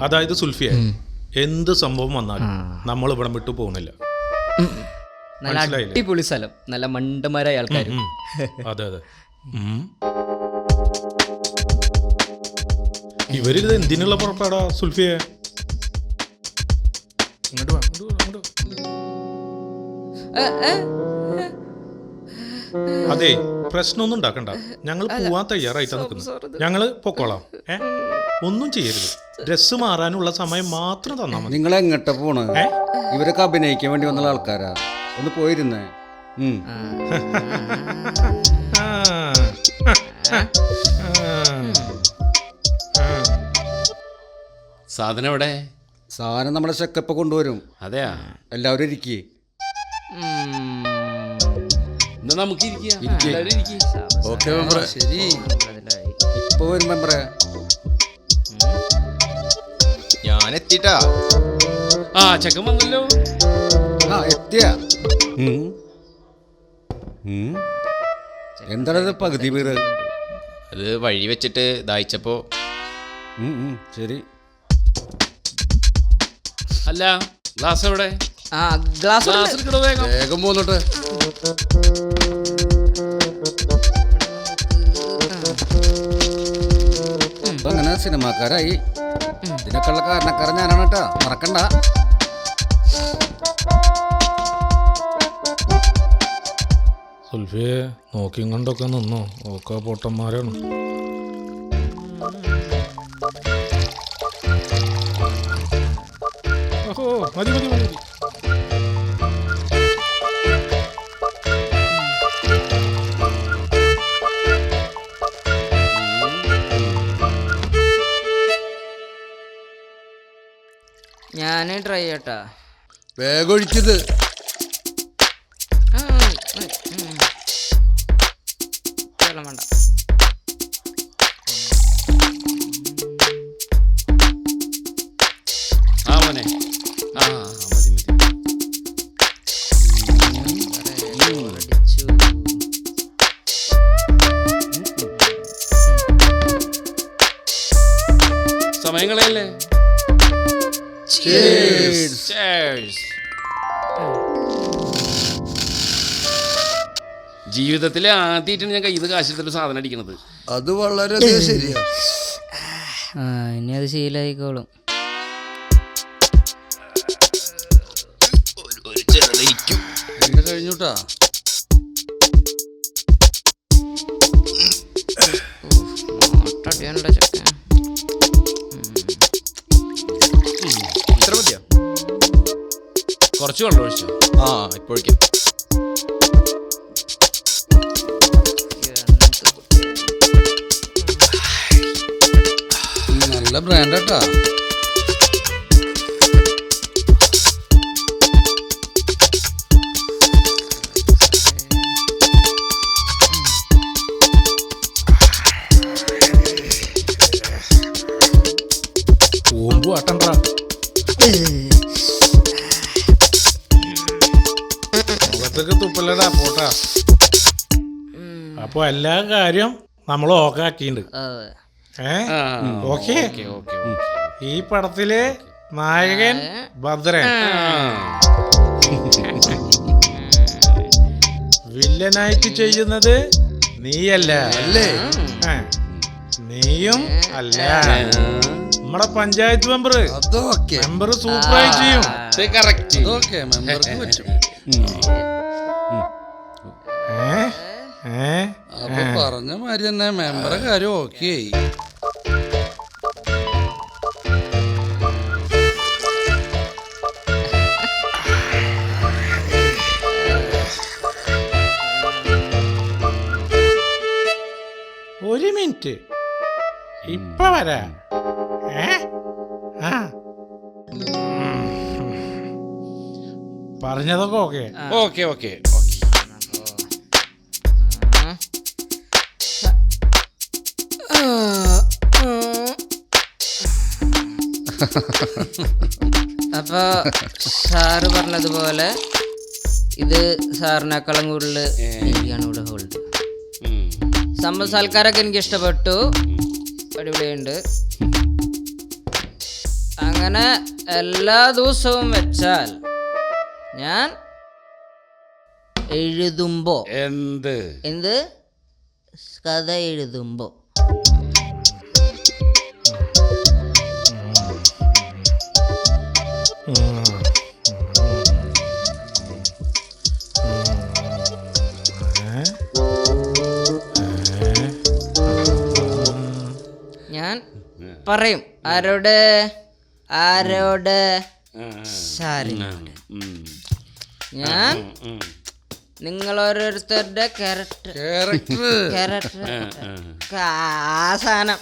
അതായത് സുൽഫിയ, എന്ത് സംഭവം വന്നാലും നമ്മൾ ഇവിടെ വിട്ടു പോകുന്നില്ല. നല്ല അടിപൊളി സ്ഥലം, നല്ല മണ്ടന്മാരായ ആൾക്കാർ. അതെ അതെ. ഇവരിത് എന്തിനുള്ള പുറപ്പാടാ സുൽഫിയ? ഇങ്ങോട്ട് വാ, ഇങ്ങോട്ട് വാ. അതെ, പ്രശ്നമൊന്നും ഉണ്ടാക്കണ്ട. ഞങ്ങൾ പോവാൻ തയ്യാറായിട്ടാ നിൽക്കുന്നത്. ഞങ്ങള് പൊക്കോളാം. ഒന്നും ചെയ്യരുത്. ഡ്രസ്സ് മാറാനുള്ള സമയം മാത്രം തന്നാ മതി. നിങ്ങൾ എങ്ങോട്ടാ പോണ്? ഇവരൊക്കെ അഭിനയിക്കാൻ വേണ്ടി വന്ന ആൾക്കാരാ. ഒന്ന് പോയിരുന്നേ. സാധനം എവിടെ? സാധനം നമ്മുടെ ചെക്കപ്പ് കൊണ്ടുവരും. അതെയാ? എല്ലാവരും ഇരിക്കേ. എന്നാ നമുക്ക് ഇരിക്കാം. ഓക്കെ മെമ്പറെ. ശരി, ഇപ്പൊ വരും മെമ്പറെ. ഞാൻ എത്തിട്ടാ. ആ ചെക്കൻ വന്നല്ലോ. ആ എത്തിയ. എന്താണത് പകുതി പേര്? അത് വഴി വെച്ചിട്ട് ദാഹിച്ചപ്പോ. ശരി. അല്ല, ഗ്ലാസ് എവിടെ? ഗ്ലാസ് വേഗം പോന്നോട്ടെ. അങ്ങനെ സിനിമാക്കാരായി. ഇതിനൊക്കെയുള്ള കാരണക്കാരൻ ഞാനാണ് കേട്ടാ, മറക്കണ്ട. സുൽഫിയെ നോക്കിയും കണ്ടൊക്കെ നിന്നോ, ഒക്കെ പൊട്ടന്മാരാണ്. ഓഹോ, മതി മതി മതി. ഞാൻ ട്രൈ ചെയ്യട്ടാ. വേഗം ഒഴിക്കത്. വേണ്ട. ആ മോനെ, ആ മതി മതി. സമയങ്ങളല്ലേ? ജീവിതത്തിലെ ആദ്യമായിട്ടാണ് ഞാൻ കയ്യിൽ കാശെടുത്തിട്ട് സാധനം അടിക്കണത്. അത് വളരെ ശരിയാ. ഇനി അത് ശീലമായിക്കോളും. കഴിഞ്ഞുട്ടാ. ചെക്കൻ ഇത്ര മതിയോ? കുറച്ച് വെള്ളം ഒഴിച്ചു. ആ ഇപ്പൊഴിക്കാം. നല്ല ബ്രാൻഡാട്ടാ. ഓമ്പു ആട്ടണ്ടാ. മുഖത്തൊക്കെ തുപ്പല്ലടാ, പോട്ടാ. അപ്പൊ എല്ലാ കാര്യം നമ്മൾ ഓക്കെ ആക്കിയിട്ടുണ്ട്. ഓക്കെ. ഈ പടത്തിലെ നായകൻ ഭദ്രൻ, വില്ലനായിട്ട് ചെയ്യുന്നത് നീയല്ല. അല്ലേ? നീയും അല്ല, നമ്മുടെ പഞ്ചായത്ത് മെമ്പർ. അതൊക്കെ മെമ്പർ സൂപ്പറായി ചെയ്യും. അതൊക്കെ മെമ്പർക്ക് പറ്റും. അപ്പൊ പറഞ്ഞ മാതിരി തന്നെ മെമ്പറെ കാര്യം ഓക്കെ. ഒരു മിനിറ്റ്, ഇപ്പൊ വരാ. പറഞ്ഞതൊക്കെ ഓക്കെ. Okay okay. അപ്പൊ സാറ് പറഞ്ഞതുപോലെ ഇത് സാറിനേക്കാളും കൂടുതൽ എനിക്കാണ് ഇവിടെ ഹോൾഡ്. സംഭവ സൽക്കാരൊക്കെ എനിക്ക് ഇഷ്ടപ്പെട്ടു, അടിപൊളിയുണ്ട്. അങ്ങനെ എല്ലാ ദിവസവും വെച്ചാൽ ഞാൻ എഴുതുമ്പോ എന്ത് കഥ എഴുതുമ്പോ ഞാൻ പറയും ആരോട് സാറിനോട്. ഞാൻ നിങ്ങൾ ഓരോരുത്തരുടെ ക്യാരക്ടർ ആ സാധനം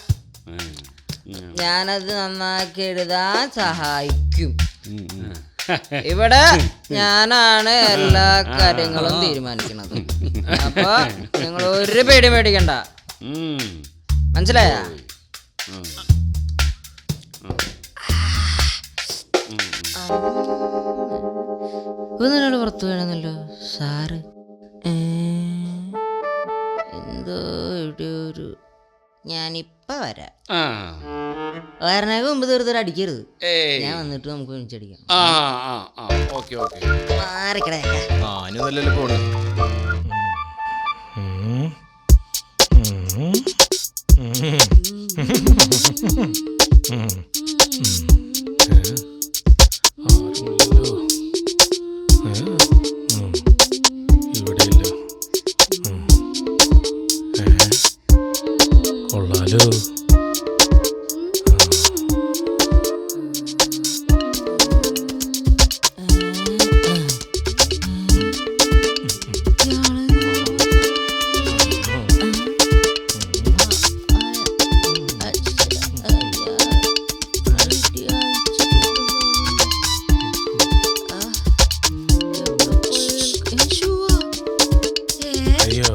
ഞാനത് നന്നാക്കി എഴുതാൻ സഹായിക്കും. ഇവിടെ ഞാനാണ് എല്ലാ കാര്യങ്ങളും തീരുമാനിക്കുന്നത്. അപ്പൊ നിങ്ങൾ ഒരു പേടി മേടിക്കണ്ട, മനസ്സിലായ? ഒന്നിനോട് പുറത്തു വേണമെന്നല്ലോ സാറ്. എന്തോ ഇവിടെ ഒരു ഞാനിപ്പ വരാം. വരണേക്ക് മുമ്പ് തീർത്തിട്ട് അടിക്കരുത്. ഞാൻ വന്നിട്ട് നമുക്ക് ഒന്നിച്ചടിക്കാം. മാറിക്കട ആനല്ലല്ലോ പോണ്. കൊള്ളാലോ. അയ്യോ